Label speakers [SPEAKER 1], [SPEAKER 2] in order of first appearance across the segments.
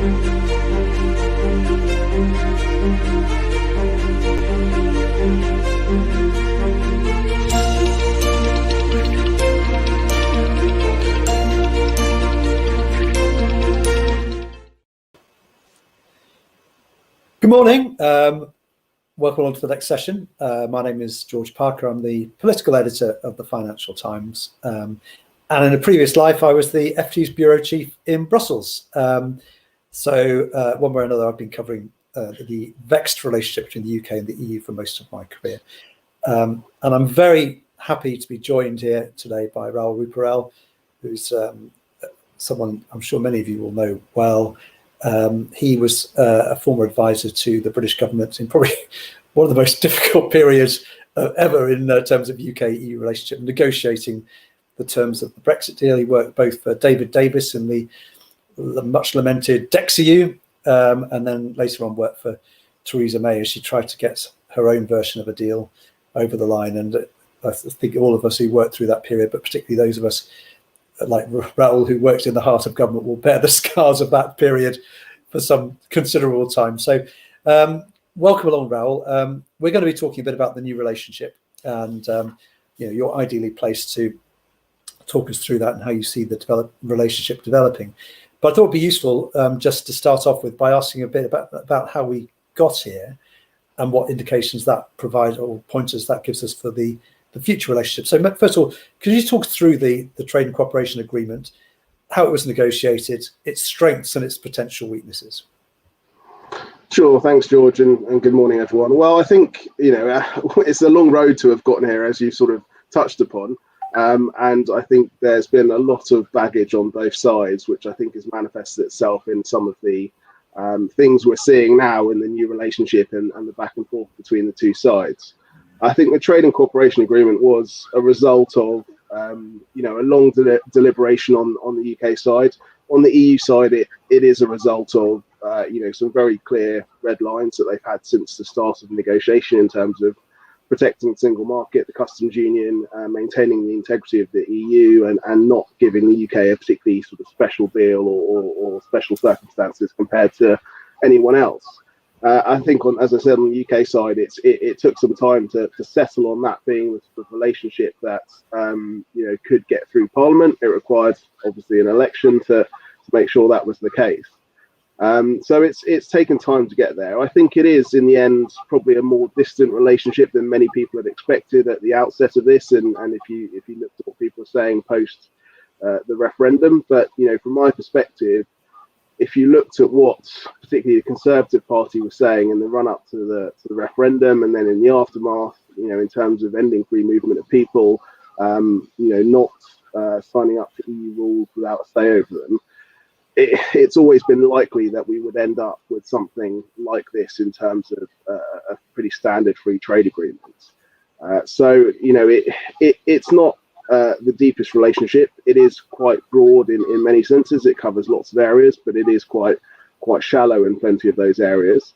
[SPEAKER 1] Good morning. Welcome on to the next session. My name is George Parker. I'm the political editor of the Financial Times. And in a previous life, I was the FT's bureau chief in Brussels. So one way or another, I've been covering the vexed relationship between the UK and the EU for most of my career. And I'm very happy to be joined here today by Raoul Ruparel, who's someone I'm sure many of you will know well. He was a former advisor to the British government in probably one of the most difficult periods ever in terms of UK-EU relationship, negotiating the terms of the Brexit deal. He worked both for David Davis in the much lamented DexEU, and then later on worked for Theresa May as she tried to get her own version of a deal over the line. And I think all of us who worked through that period, but particularly those of us like Raoul, who worked in the heart of government, will bear the scars of that period for some considerable time. So welcome along, Raoul. We're going to be talking a bit about the new relationship, and you're ideally placed to talk us through that and how you see the relationship developing. But I thought it'd be useful just to start off with by asking a bit about how we got here and what indications that provides or pointers that gives us for the future relationship. So first of all, could you talk through the trade and cooperation agreement, how it was negotiated, its strengths and its potential weaknesses?
[SPEAKER 2] Sure, thanks, George, and good morning, everyone. Well, I think it's a long road to have gotten here, as you sort of touched upon, and I think there's been a lot of baggage on both sides, which I think has manifested itself in some of the things we're seeing now in the new relationship and the back and forth between the two sides. I think the trade and cooperation agreement was a result of a long deliberation on the UK side. On the EU side, it is a result of some very clear red lines that they've had since the start of the negotiation in terms of protecting the single market, the customs union, maintaining the integrity of the EU, and not giving the UK a particularly sort of special deal or special circumstances compared to anyone else. I think, as I said, on the UK side, it took some time to settle on that being the sort of relationship that could get through Parliament. It required obviously an election to make sure that was the case. So it's taken time to get there. I think it is in the end probably a more distant relationship than many people had expected at the outset of this. And if you look at what people are saying post the referendum, but from my perspective, if you looked at what particularly the Conservative Party was saying in the run-up to the referendum, and then in the aftermath, in terms of ending free movement of people, not signing up to EU rules without a say over them, it's always been likely that we would end up with something like this in terms of a pretty standard free trade agreement. So it's not the deepest relationship. It is quite broad in many senses. It covers lots of areas, but it is quite shallow in plenty of those areas.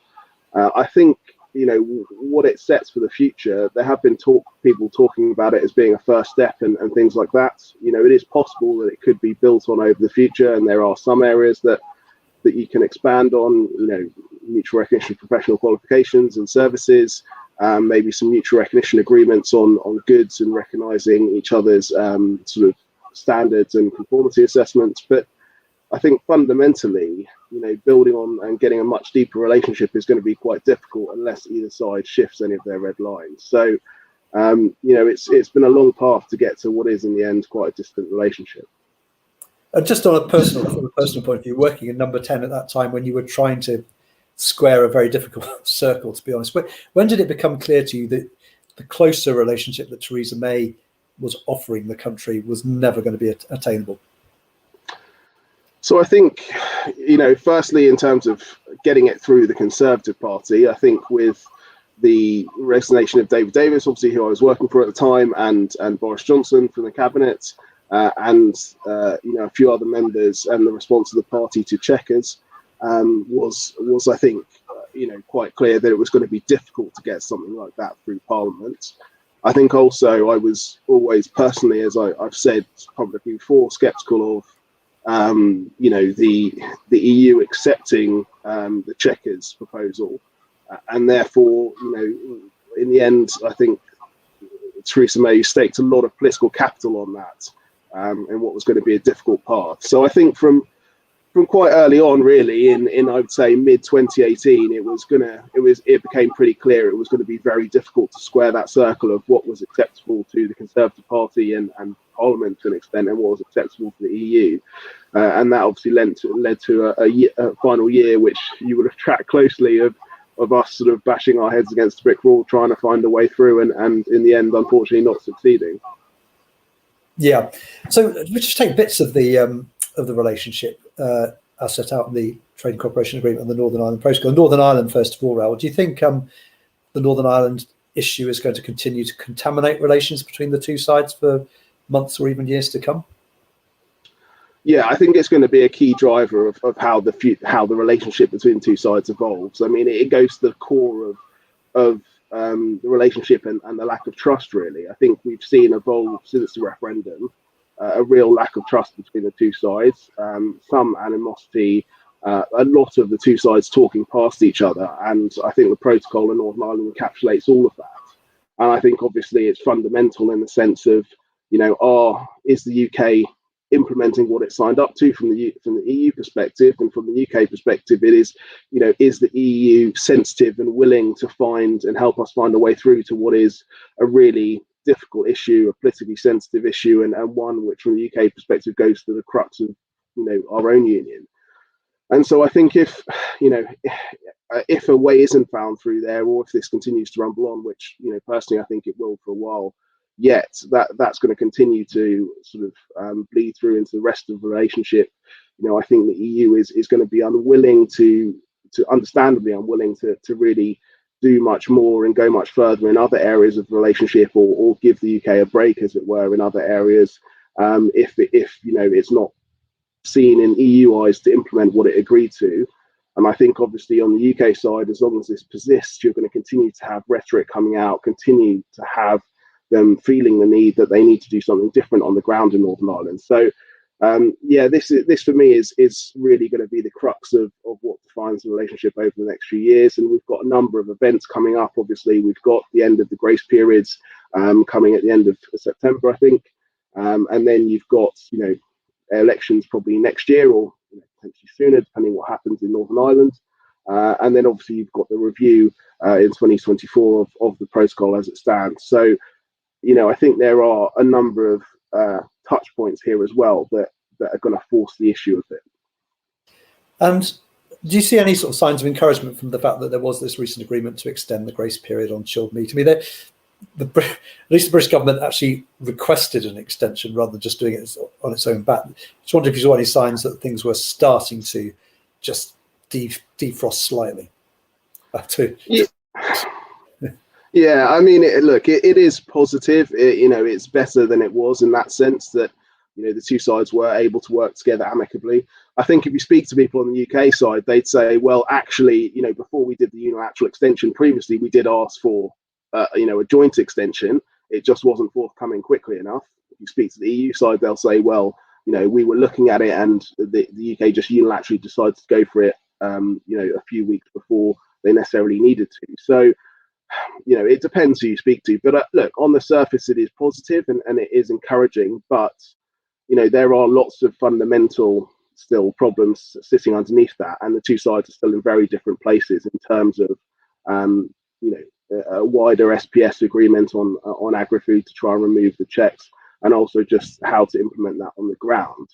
[SPEAKER 2] I think what it sets for the future. There have been people talking about it as being a first step and things like that. It is possible that it could be built on over the future, and there are some areas that you can expand on. Mutual recognition of professional qualifications and services. Maybe some mutual recognition agreements on goods and recognising each other's sort of standards and conformity assessments. But I think fundamentally, building on and getting a much deeper relationship is going to be quite difficult unless either side shifts any of their red lines. So, it's been a long path to get to what is in the end quite a distant relationship.
[SPEAKER 1] Just from a personal point of view, working in Number 10 at that time when you were trying to square a very difficult circle, to be honest, when did it become clear to you that the closer relationship that Theresa May was offering the country was never going to be attainable?
[SPEAKER 2] So I think, firstly, in terms of getting it through the Conservative Party, I think with the resignation of David Davis, obviously who I was working for at the time, and Boris Johnson from the cabinet, and a few other members, and the response of the party to Chequers was I think quite clear that it was going to be difficult to get something like that through Parliament. I think also I was always personally, as I've said publicly before, sceptical of the EU accepting the Chequers proposal, and therefore, in the end, I think Theresa May staked a lot of political capital on that, and what was going to be a difficult path. So I think from quite early on, really, in I would say mid 2018, it became pretty clear it was going to be very difficult to square that circle of what was acceptable to the Conservative Party and Parliament to an extent, and what was acceptable to the EU, and that obviously led to a final year which you would have tracked closely of us sort of bashing our heads against a brick wall, trying to find a way through, and in the end, unfortunately, not succeeding.
[SPEAKER 1] Yeah. So we just take bits of the relationship as set out in the Trading Cooperation Agreement and the Northern Ireland Protocol. Northern Ireland, first of all, Raoul, do you think the Northern Ireland issue is going to continue to contaminate relations between the two sides for months or even years to come?
[SPEAKER 2] Yeah, I think it's going to be a key driver of how the relationship between the two sides evolves. I mean, it goes to the core of the relationship and the lack of trust, really. I think we've seen evolve since the referendum a real lack of trust between the two sides, some animosity, a lot of the two sides talking past each other. And I think the protocol in Northern Ireland encapsulates all of that. And I think obviously it's fundamental in the sense of, is the UK implementing what it signed up to from the EU perspective, and from the UK perspective, it is, is the EU sensitive and willing to find and help us find a way through to what is a really difficult issue, a politically sensitive issue, and one which, from the UK perspective, goes to the crux of our own union. And so I think if a way isn't found through there, or if this continues to rumble on, which personally I think it will for a while yet, that's going to continue to sort of bleed through into the rest of the relationship. I think the EU is going to be unwilling to understandably unwilling to really do much more and go much further in other areas of the relationship, or give the UK a break, as it were, in other areas, if it's not seen in EU eyes to implement what it agreed to. And I think obviously on the UK side, as long as this persists, you're going to continue to have rhetoric coming out, continue to have them feeling the need that they need to do something different on the ground in Northern Ireland. So this for me is really going to be the crux of what defines the relationship over the next few years. And we've got a number of events coming up. Obviously, we've got the end of the grace periods coming at the end of September, I think, and then you've got elections probably next year, or potentially sooner, depending what happens in Northern Ireland. And then obviously you've got the review in 2024 of the protocol as it stands. So I think there are a number of touch points here as well that are going to force the issue a bit. And
[SPEAKER 1] do you see any sort of signs of encouragement from the fact that there was this recent agreement to extend the grace period on chilled meat? I mean, at least the British government actually requested an extension rather than just doing it on its own bat. Just wonder if you saw any signs that things were starting to just defrost slightly.
[SPEAKER 2] Yeah, I mean, it is positive. It's better than it was in that sense that the two sides were able to work together amicably. I think if you speak to people on the UK side, they'd say, well, actually, before we did the unilateral extension previously, we did ask for a joint extension. It just wasn't forthcoming quickly enough. If you speak to the EU side, they'll say, well, we were looking at it, and the UK just unilaterally decided to go for it a few weeks before they necessarily needed to. So it depends who you speak to, but look, on the surface it is positive and it is encouraging, but there are lots of fundamental still problems sitting underneath that, and the two sides are still in very different places in terms of a wider SPS agreement on agri-food to try and remove the checks, and also just how to implement that on the ground.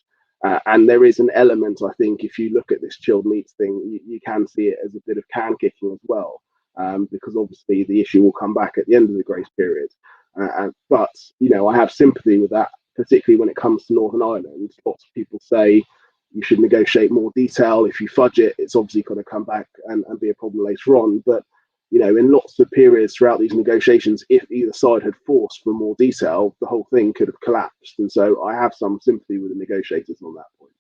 [SPEAKER 2] And there is an element, I think, if you look at this chilled meats thing, you can see it as a bit of can kicking as well. Because obviously the issue will come back at the end of the grace period. But I have sympathy with that, particularly when it comes to Northern Ireland. Lots of people say you should negotiate more detail. If you fudge it, it's obviously going to come back and be a problem later on. But in lots of periods throughout these negotiations, if either side had forced for more detail, the whole thing could have collapsed. And so I have some sympathy with the negotiators on that point.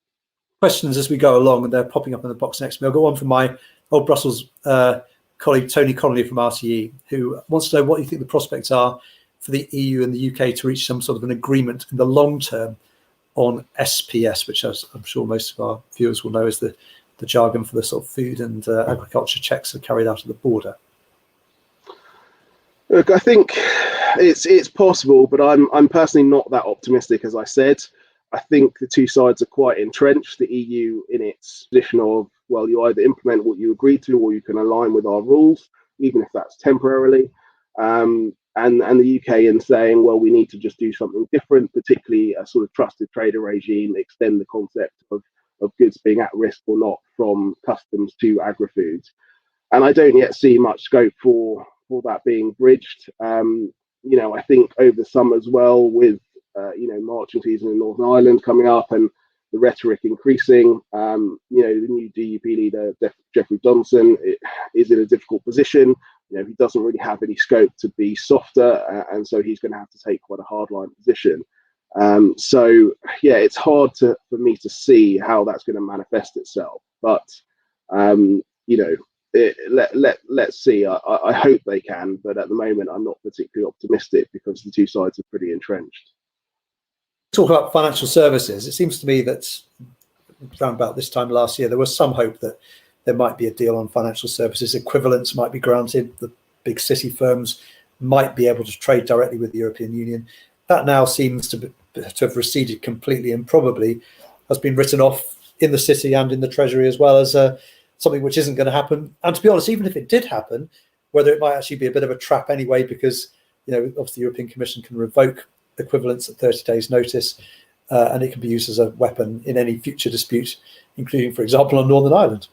[SPEAKER 1] Questions as we go along, and they're popping up in the box next to me. I've got one from my old Brussels colleague Tony Connolly from RTE, who wants to know what you think the prospects are for the EU and the UK to reach some sort of an agreement in the long term on SPS, which, as I'm sure most of our viewers will know, is the jargon for the sort of food and agriculture checks that are carried out at the border?
[SPEAKER 2] Look, I think it's possible, but I'm personally not that optimistic. As I said, I think the two sides are quite entrenched. The EU in its position of, well, you either implement what you agreed to, or you can align with our rules, even if that's temporarily. And the UK in saying, well, we need to just do something different, particularly a sort of trusted trader regime, extend the concept of goods being at risk or not from customs to agri-foods. And I don't yet see much scope for that being bridged. I think over the summer as well, with marching season in Northern Ireland coming up and the rhetoric increasing, the new DUP leader Jeffrey Johnson is in a difficult position. He doesn't really have any scope to be softer, and so he's going to have to take quite a hardline position. It's hard for me to see how that's going to manifest itself. But let's see. I hope they can, but at the moment I'm not particularly optimistic because the two sides are pretty entrenched.
[SPEAKER 1] Talk about financial services. It seems to me that around about this time last year there was some hope that there might be a deal on financial services. Equivalence might be granted. The big city firms might be able to trade directly with the European Union. That now seems to have receded completely, and probably has been written off in the city and in the Treasury as well as something which isn't going to happen. And to be honest, even if it did happen, whether it might actually be a bit of a trap anyway, because obviously the European Commission can revoke equivalence at 30 days notice, and it can be used as a weapon in any future dispute, including, for example, on Northern Ireland.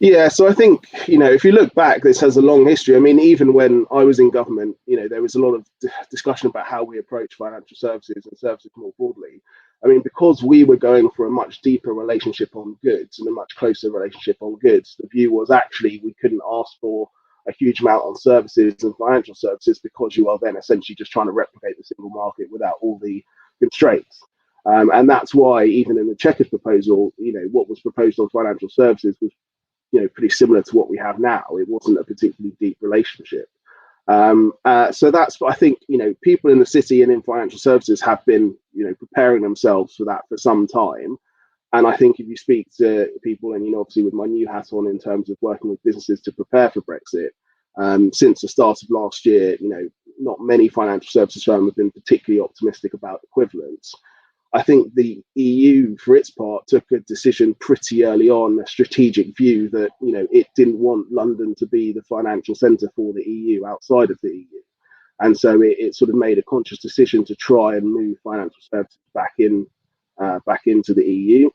[SPEAKER 2] Yeah, so I think, if you look back, this has a long history. I mean, even when I was in government, there was a lot of discussion about how we approach financial services and services more broadly. I mean, because we were going for a much deeper relationship on goods and a much closer relationship on goods, the view was actually we couldn't ask for a huge amount on services and financial services because you are then essentially just trying to replicate the single market without all the constraints. And that's why even in the Chequers proposal, what was proposed on financial services was pretty similar to what we have now. It wasn't a particularly deep relationship. So that's, I think, people in the city and in financial services have been, preparing themselves for that for some time. And I think if you speak to people, and obviously with my new hat on in terms of working with businesses to prepare for Brexit, since the start of last year, not many financial services firms have been particularly optimistic about equivalence. I think the EU, for its part, took a decision pretty early on, a strategic view that, it didn't want London to be the financial centre for the EU outside of the EU. And so it sort of made a conscious decision to try and move financial services back into the EU.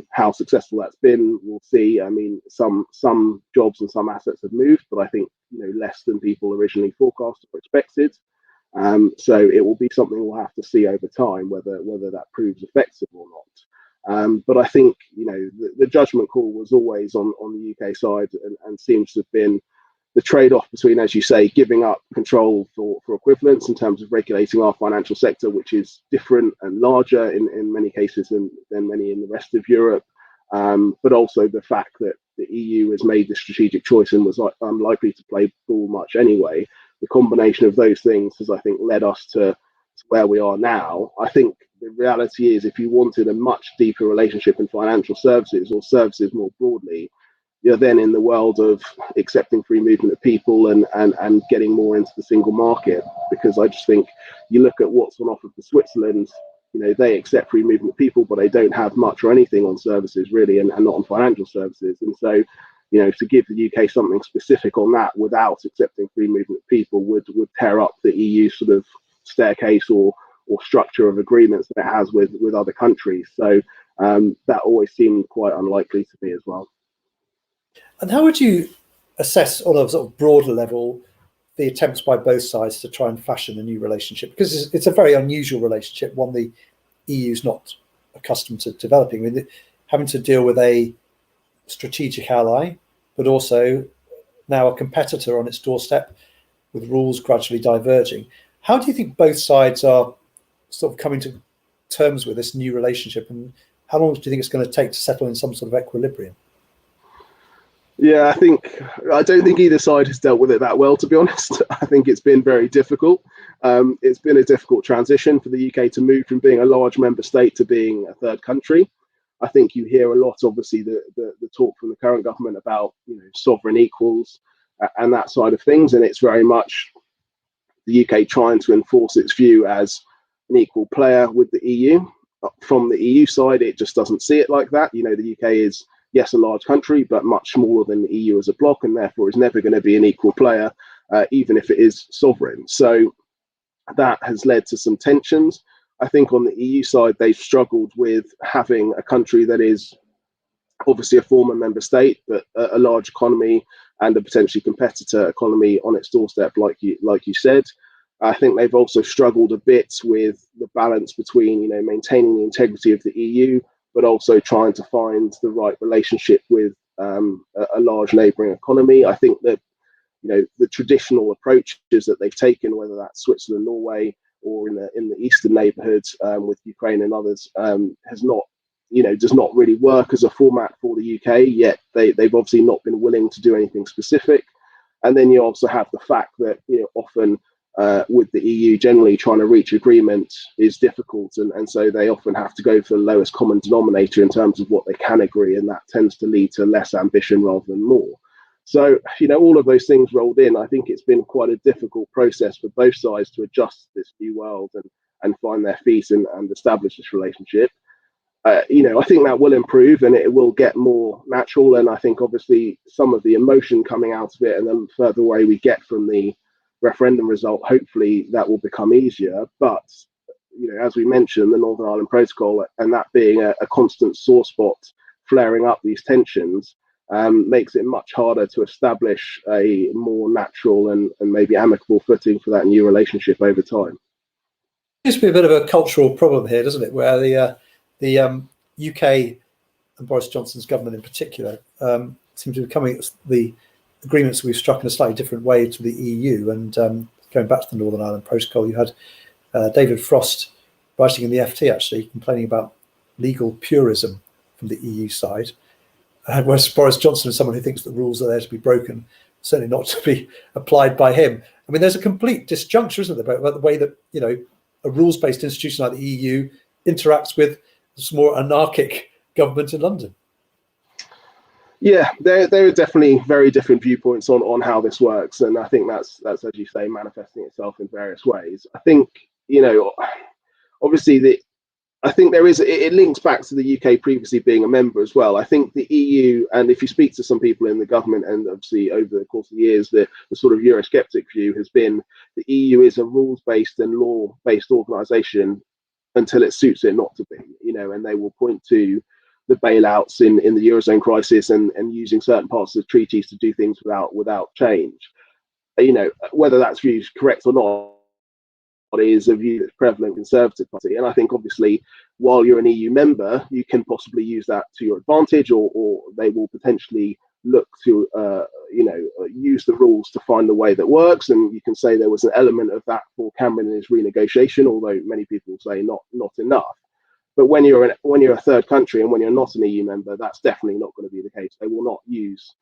[SPEAKER 2] How successful that's been, we'll see. I mean, some jobs and some assets have moved, but I think, less than people originally forecast or expected. So it will be something we'll have to see over time, whether that proves effective or not. But I think, the judgment call was always on the UK side, and seems to have been the trade-off between, as you say, giving up control for equivalence in terms of regulating our financial sector, which is different and larger in many cases than many in the rest of Europe, but also the fact that the EU has made the strategic choice and was unlikely to play ball much anyway. The combination of those things has, I think, led us to where we are now. I think the reality is, if you wanted a much deeper relationship in financial services or services more broadly, you're then in the world of accepting free movement of people and getting more into the single market. Because I just think you look at what's on offer for Switzerland, they accept free movement of people, but they don't have much or anything on services really, and not on financial services. And so, to give the UK something specific on that without accepting free movement of people would tear up the EU sort of staircase or structure of agreements that it has with other countries. So that always seemed quite unlikely to me as well.
[SPEAKER 1] And how would you assess, on a sort of broader level, the attempts by both sides to try and fashion a new relationship? Because it's a very unusual relationship, one the EU's not accustomed to developing. I mean, having to deal with a strategic ally, but also now a competitor on its doorstep, with rules gradually diverging. How do you think both sides are sort of coming to terms with this new relationship, and how long do you think it's going to take to settle in some sort of equilibrium?
[SPEAKER 2] Yeah, I don't think either side has dealt with it that well, to be honest. I think it's been very difficult. It's been a difficult transition for the UK to move from being a large member state to being a third country. I think you hear a lot, obviously, the talk from the current government about sovereign equals and that side of things, and it's very much the UK trying to enforce its view as an equal player with the EU. From the EU side, it just doesn't see it like that. The UK is, yes, a large country, but much smaller than the EU as a bloc, and therefore is never going to be an equal player, even if it is sovereign. So that has led to some tensions. I think on the EU side, they've struggled with having a country that is obviously a former member state, but a large economy and a potentially competitor economy on its doorstep, like you said. I think they've also struggled a bit with the balance between, maintaining the integrity of the EU, but also trying to find the right relationship with a large neighbouring economy. I think that, the traditional approaches that they've taken, whether that's Switzerland, Norway, or in the eastern neighbourhoods with Ukraine and others, has not, does not really work as a format for the UK. Yet they've obviously not been willing to do anything specific. And then you also have the fact that often with the EU generally trying to reach agreement is difficult, and so they often have to go for the lowest common denominator in terms of what they can agree, and that tends to lead to less ambition rather than more. So, all of those things rolled in. I think it's been quite a difficult process for both sides to adjust to this new world and find their feet and establish this relationship. I think that will improve and it will get more natural. And I think obviously some of the emotion coming out of it, and the further away we get from the referendum result, hopefully that will become easier. But as we mentioned, the Northern Ireland Protocol, and that being a constant sore spot flaring up these tensions, makes it much harder to establish a more natural and maybe amicable footing for that new relationship over time.
[SPEAKER 1] It seems to be a bit of a cultural problem here, doesn't it? Where the UK and Boris Johnson's government in particular seem to be coming at the agreements we've struck in a slightly different way to the EU. And going back to the Northern Ireland Protocol, you had David Frost writing in the FT actually complaining about legal purism from the EU side. Whereas Boris Johnson is someone who thinks the rules are there to be broken, certainly not to be applied by him. I mean, there's a complete disjuncture, isn't there, about the way that a rules-based institution like the EU interacts with this more anarchic government in London.
[SPEAKER 2] Yeah, there are definitely very different viewpoints on how this works, and I think that's as you say, manifesting itself in various ways. I think obviously I think it links back to the UK previously being a member as well. I think the EU, and if you speak to some people in the government, and obviously over the course of the years, the sort of Eurosceptic view has been the EU is a rules-based and law-based organisation until it suits it not to be, and they will point to the bailouts in the Eurozone crisis and using certain parts of the treaties to do things without change. Whether that's viewed correct or not, is a view that's prevalent in the Conservative Party. And I think obviously while you're an EU member, you can possibly use that to your advantage, or they will potentially look to use the rules to find the way that works. And you can say there was an element of that for Cameron in his renegotiation, although many people say not enough. But when you're a third country and when you're not an EU member, that's definitely not going to be the case. They will not use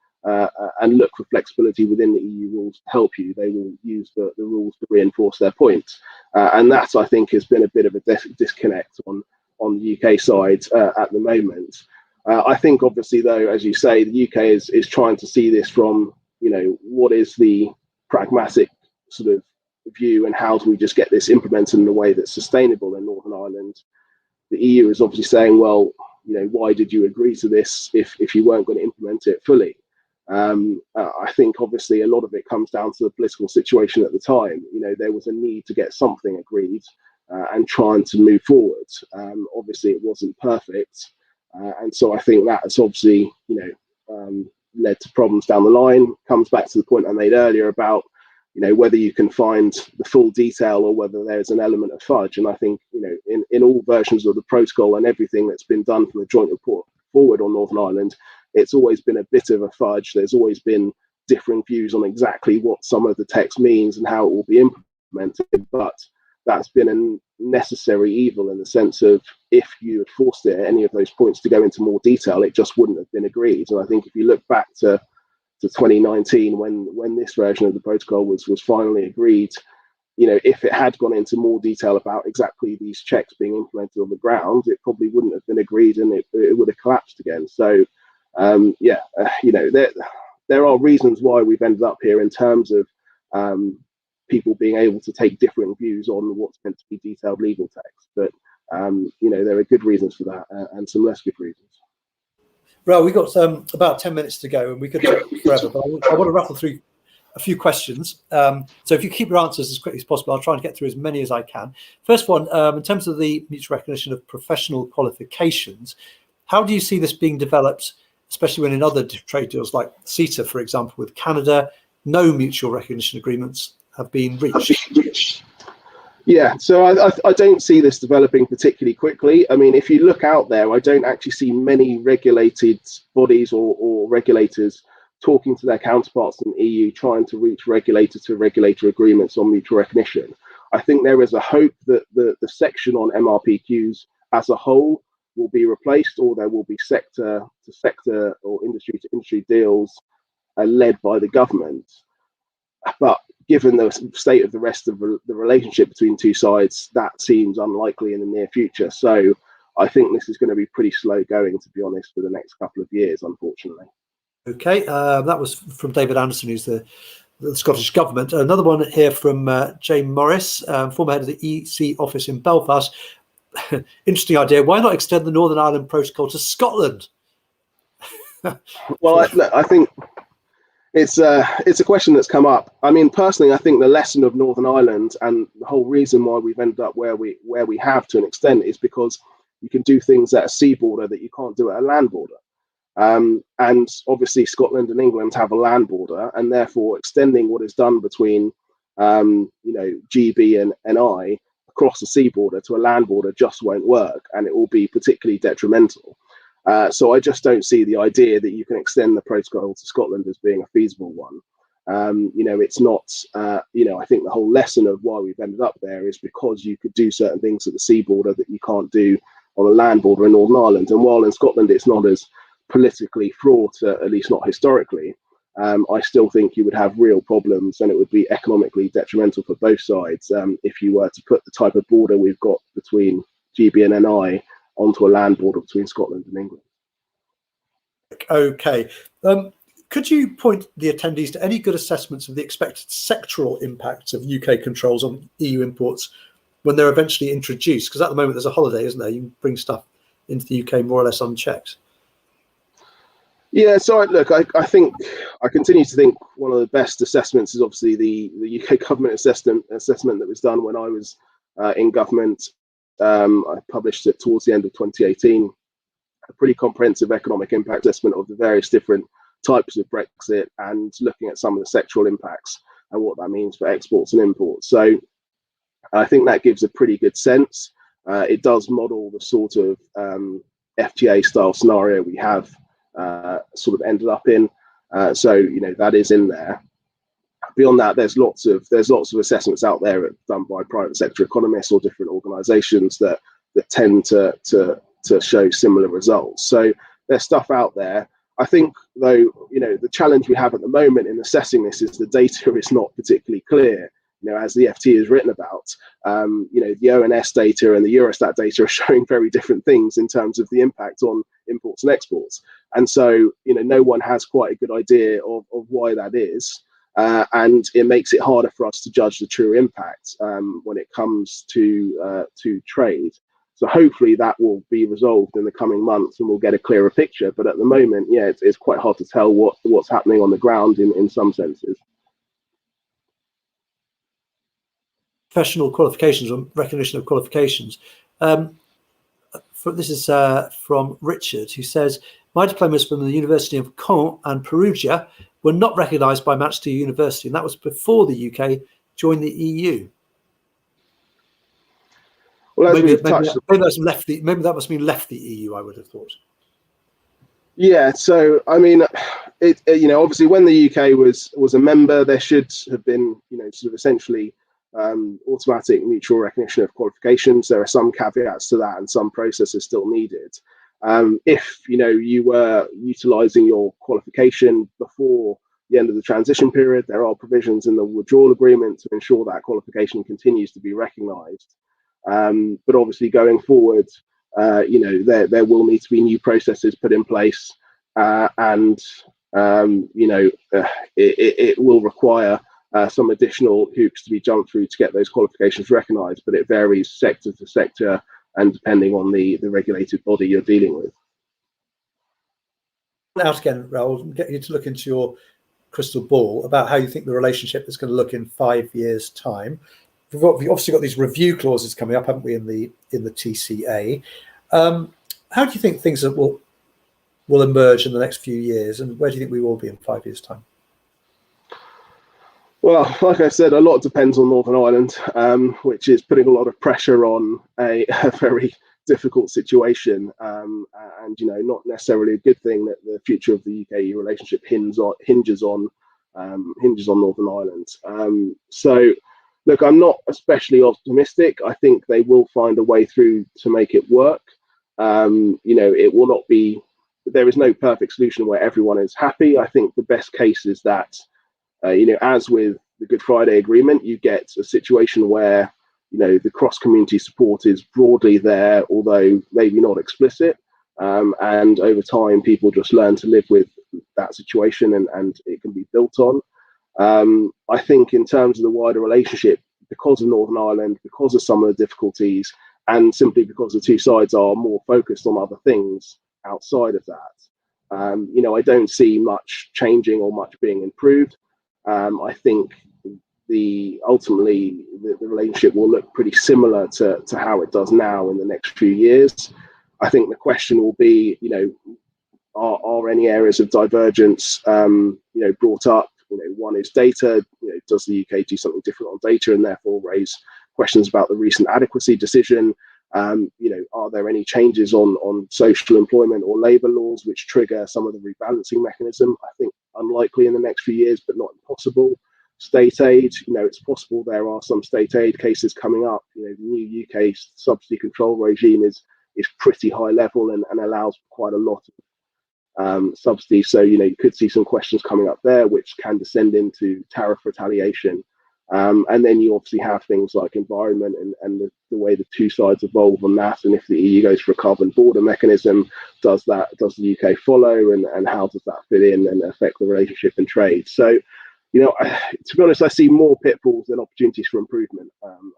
[SPEAKER 2] and look for flexibility within the EU rules to help you. They will use the rules to reinforce their point. And that, I think, has been a bit of a disconnect on the UK side at the moment. I think, obviously, though, as you say, the UK is trying to see this from, what is the pragmatic sort of view and how do we just get this implemented in a way that's sustainable in Northern Ireland. The EU is obviously saying, well, why did you agree to this if you weren't going to implement it fully? I think obviously a lot of it comes down to the political situation at the time. There was a need to get something agreed and trying to move forward. Obviously, it wasn't perfect, and so I think that has obviously led to problems down the line. Comes back to the point I made earlier about whether you can find the full detail or whether there's an element of fudge. And I think in all versions of the protocol and everything that's been done from the joint report forward on Northern Ireland, it's always been a bit of a fudge. There's always been differing views on exactly what some of the text means and how it will be implemented. But that's been a necessary evil in the sense of if you had forced any of those points to go into more detail, it just wouldn't have been agreed. And I think if you look back to to 2019 when this version of the protocol was finally agreed. If it had gone into more detail about exactly these checks being implemented on the ground, it probably wouldn't have been agreed, and it would have collapsed again. So there are reasons why we've ended up here in terms of people being able to take different views on what's meant to be detailed legal text. But there are good reasons for that, and some less good reasons.
[SPEAKER 1] Raoul, we've got about 10 minutes to go, and we could talk forever, but I want to rattle through a few questions. So if you keep your answers as quickly as possible, I'll try and get through as many as I can. First one, in terms of the mutual recognition of professional qualifications, how do you see this being developed, especially when in other trade deals like CETA, for example, with Canada, no mutual recognition agreements have been reached?
[SPEAKER 2] Yeah, so I don't see this developing particularly quickly. I mean, if you look out there, I don't actually see many regulated bodies or regulators talking to their counterparts in the EU, trying to reach regulator-to-regulator agreements on mutual recognition. I think there is a hope that the section on MRPQs as a whole will be replaced, or there will be sector-to-sector or industry-to-industry deals led by the government. But given the state of the rest of the relationship between two sides, that seems unlikely in the near future. So I think this is going to be pretty slow going, to be honest, for the next couple of years, unfortunately.
[SPEAKER 1] Okay, that was from David Anderson, who's the Scottish Government. Another one here from Jane Morris, former head of the EC office in Belfast. Interesting idea. Why not extend the Northern Ireland Protocol to Scotland?
[SPEAKER 2] Well, I think it's a question that's come up. I mean, personally, I think the lesson of Northern Ireland and the whole reason why we've ended up where we have to an extent is because you can do things at a sea border that you can't do at a land border. And obviously Scotland and England have a land border, and therefore extending what is done between GB and NI across the sea border to a land border just won't work, and it will be particularly detrimental. So I just don't see the idea that you can extend the protocol to Scotland as being a feasible one. It's not, I think the whole lesson of why we've ended up there is because you could do certain things at the sea border that you can't do on a land border in Northern Ireland. And while in Scotland it's not as politically fraught, at least not historically, I still think you would have real problems, and it would be economically detrimental for both sides if you were to put the type of border we've got between GB and NI onto a land border between Scotland and England.
[SPEAKER 1] Okay. Could you point the attendees to any good assessments of the expected sectoral impacts of UK controls on EU imports when they're eventually introduced? Because at the moment there's a holiday, isn't there? You can bring stuff into the UK more or less unchecked.
[SPEAKER 2] Yeah, so look, I continue to think one of the best assessments is obviously the UK government assessment that was done when I was in government. I published it towards the end of 2018, a pretty comprehensive economic impact assessment of the various different types of Brexit and looking at some of the sectoral impacts and what that means for exports and imports. So I think that gives a pretty good sense. It does model the sort of FTA style scenario we have sort of ended up in. So that is in there. Beyond that, there's lots of assessments out there done by private sector economists or different organisations that tend to show similar results. So there's stuff out there. I think, though, the challenge we have at the moment in assessing this is the data is not particularly clear. As the FT has written about, the ONS data and the Eurostat data are showing very different things in terms of the impact on imports and exports. And so, no one has quite a good idea of why that is. And it makes it harder for us to judge the true impact when it comes to trade. So hopefully that will be resolved in the coming months and we'll get a clearer picture. But at the moment, it's quite hard to tell what's happening on the ground in some senses.
[SPEAKER 1] Professional qualifications or recognition of qualifications. This is from Richard, who says, my diplomas from the University of Caen and Perugia were not recognised by Manchester University, and that was before the UK joined the EU. Well, maybe that must mean left the EU, I would have thought.
[SPEAKER 2] Yeah, so I mean, obviously when the UK was a member, there should have been, sort of essentially automatic mutual recognition of qualifications. There are some caveats to that and some processes still needed. If you were utilising your qualification before the end of the transition period. There are provisions in the withdrawal agreement to ensure that qualification continues to be recognised. But obviously, going forward, there will need to be new processes put in place, and it will require some additional hoops to be jumped through to get those qualifications recognised. But it varies sector to sector and depending on the regulated body you're dealing with.
[SPEAKER 1] Out again, Raoul, and get you to look into your crystal ball about how you think the relationship is going to look in 5 years' time. We've obviously got these review clauses coming up, haven't we, in the TCA? How do you think things will emerge in the next few years, and where do you think we will be in 5 years' time?
[SPEAKER 2] Well, like I said, a lot depends on Northern Ireland, which is putting a lot of pressure on a very difficult situation, and not necessarily a good thing that the future of the UK-EU relationship hinges on Northern Ireland. So, look, I'm not especially optimistic. I think they will find a way through to make it work. It will not be. There is no perfect solution where everyone is happy. I think the best case is that, as with the Good Friday Agreement, you get a situation where the cross-community support is broadly there, although maybe not explicit. And over time, people just learn to live with that situation, and it can be built on. I think in terms of the wider relationship, because of Northern Ireland, because of some of the difficulties, and simply because the two sides are more focused on other things outside of that, I don't see much changing or much being improved. I think ultimately the relationship will look pretty similar to how it does now in the next few years. I think the question will be, are any areas of divergence, brought up? One is data. Does the UK do something different on data, and therefore raise questions about the recent adequacy decision? Are there any changes on social employment or labour laws which trigger some of the rebalancing mechanism? I think unlikely in the next few years, but not impossible. State aid, it's possible there are some state aid cases coming up. The new UK subsidy control regime is pretty high level and allows quite a lot of subsidies. So, you could see some questions coming up there which can descend into tariff retaliation. And then you obviously have things like environment and the way the two sides evolve on that. And if the EU goes for a carbon border mechanism, does the UK follow, and how does that fit in and affect the relationship and trade? So, to be honest, I see more pitfalls than opportunities for improvement,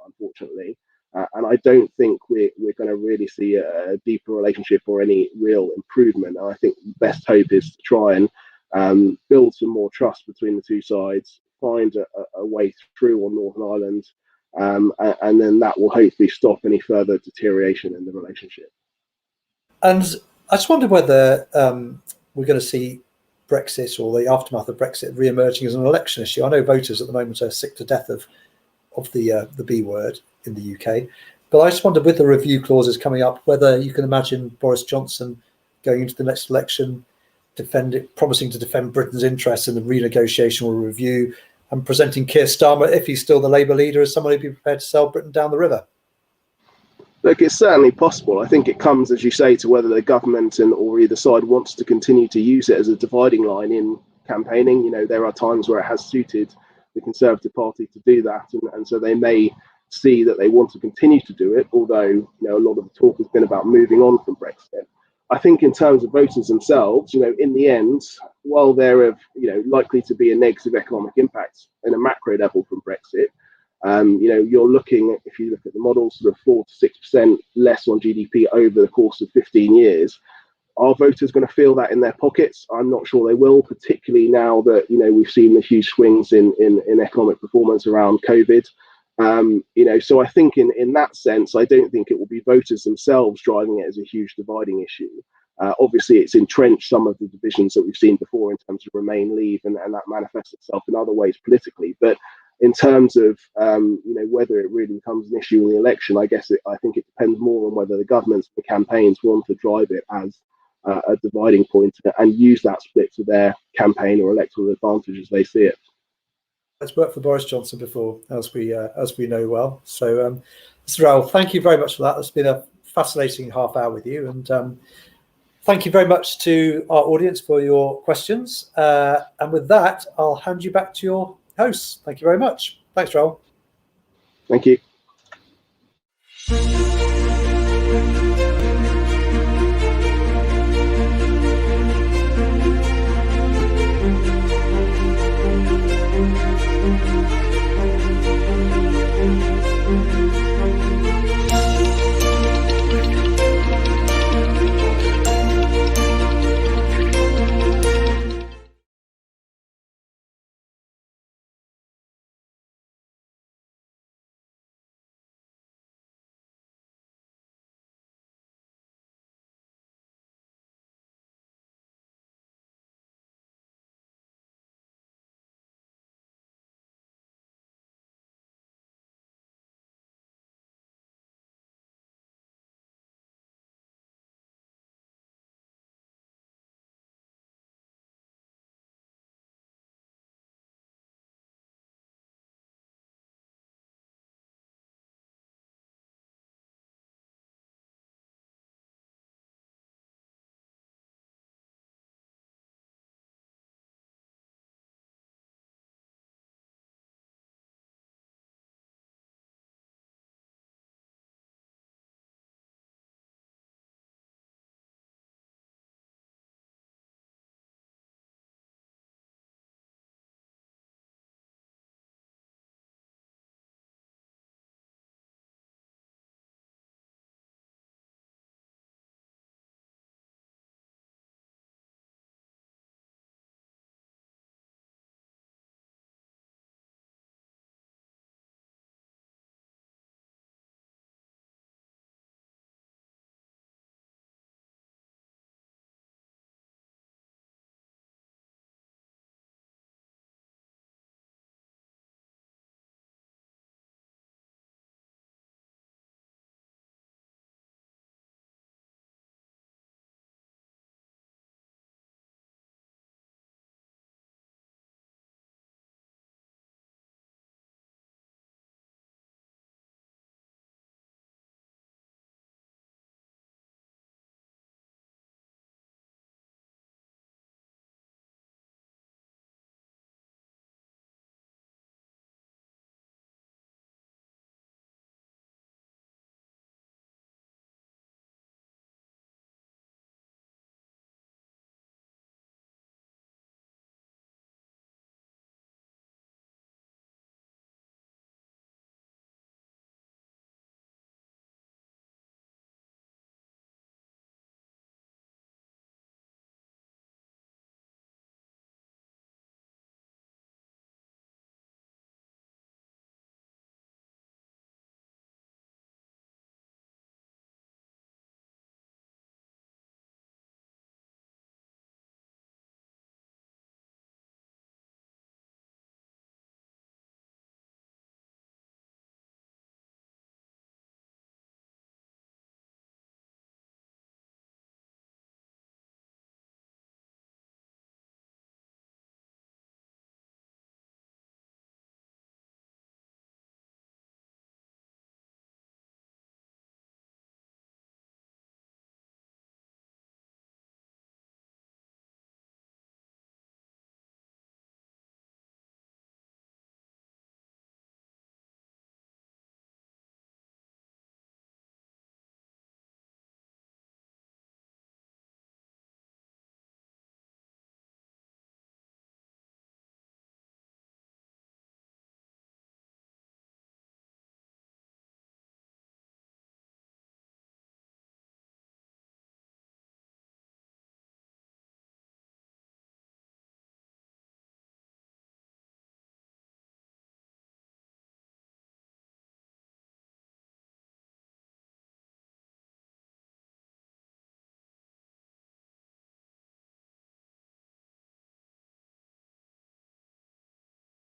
[SPEAKER 2] unfortunately. And I don't think we're going to really see a deeper relationship or any real improvement. And I think the best hope is to try and build some more trust between the two sides, find a way through on Northern Ireland, and then that will hopefully stop any further deterioration in the relationship.
[SPEAKER 1] And I just wonder whether we're going to see Brexit or the aftermath of Brexit re-emerging as an election issue. I know voters at the moment are sick to death of the B word in the UK, but I just wonder, with the review clauses coming up, whether you can imagine Boris Johnson going into the next election promising to defend Britain's interests in the renegotiation or review, and presenting Keir Starmer, if he's still the Labour leader, as someone who'd be prepared to sell Britain down the river.
[SPEAKER 2] Look, it's certainly possible. I think it comes, as you say, to whether the government or either side wants to continue to use it as a dividing line in campaigning. There are times where it has suited the Conservative Party to do that, and so they may see that they want to continue to do it, although a lot of the talk has been about moving on from Brexit. I think in terms of voters themselves, in the end, while there are likely to be a negative economic impact in a macro level from Brexit, you're looking, if you look at the models, sort of 4 to 6% less on GDP over the course of 15 years. Are voters going to feel that in their pockets? I'm not sure they will, particularly now that we've seen the huge swings in economic performance around COVID. So I think in that sense, I don't think it will be voters themselves driving it as a huge dividing issue. Obviously, it's entrenched some of the divisions that we've seen before in terms of Remain, Leave, and that manifests itself in other ways politically. But in terms of whether it really becomes an issue in the election, I think it depends more on whether the governments and the campaigns want to drive it as a dividing point and use that split to their campaign or electoral advantage as they see it.
[SPEAKER 1] It's worked for Boris Johnson before, as we know well. So, Mr. Raoul, thank you very much for that. It's been a fascinating half hour with you, and thank you very much to our audience for your questions. And with that, I'll hand you back to your hosts. Thank you very much. Thanks, Raoul.
[SPEAKER 2] Thank you.